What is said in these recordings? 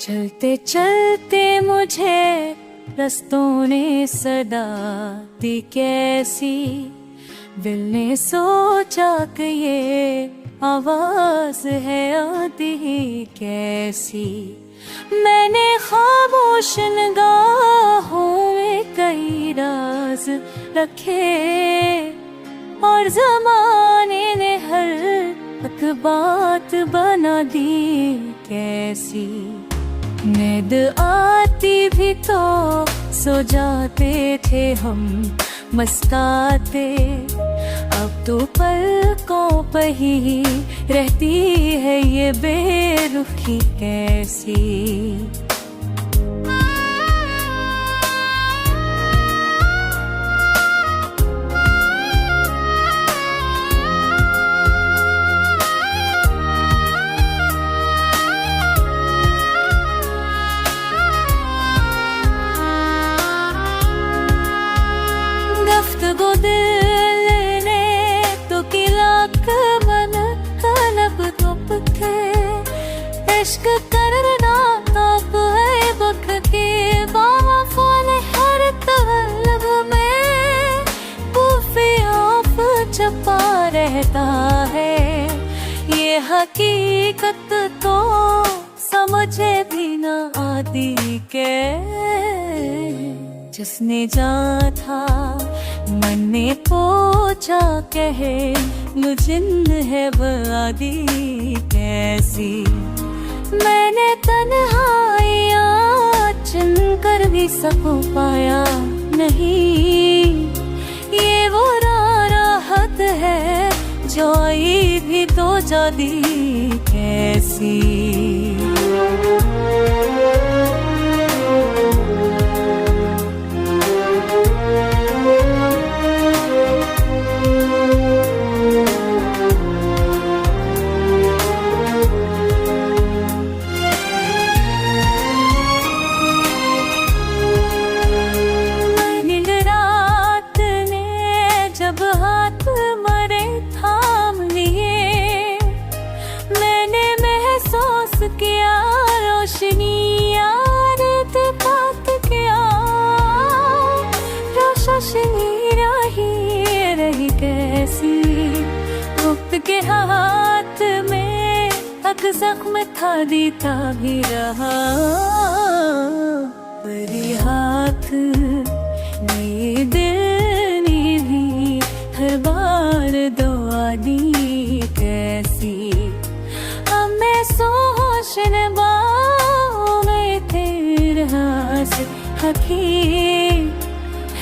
चलते चलते मुझे रस्तों ने सदा दी कैसी, दिल ने सोचा कि ये आवाज है आती कैसी। मैंने खामोश निगाहों में कई राज रखे और जमाने ने हर एक बात बना दी कैसी। नींद आती भी तो सो जाते थे हम मस्काते, अब तो पलकों पर ही रहती है ये बेरुखी कैसी। गुफ्तगू दिल ने तो किलाक मन तलब तुप के, इश्क करना आप है बख के बाफान हर तलब में बूफे आप छपा रहता है। ये हकीकत तो समझे भी न आती के, जिसने जाना था मन ने पूछा कहे मुझिन है वादी कैसी। मैंने तन्हाइयाँ चुन कर भी सब पाया नहीं, ये वो राहत है जो आई भी तो जादी कैसी। हाथ मरे थाम लिए, मैंने महसूस किया रोशनी आरते बात किया। रोशनी रही कैसी, वक्त के हाथ में हक जख्म था दीता भी रहा। परी हाथ मेरे दिल हर बार दुआ दी कैसी। अब मैं सोचन बाहों में तेरे हाथ हकी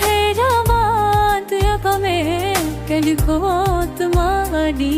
है जमात में कल को तुम्हारी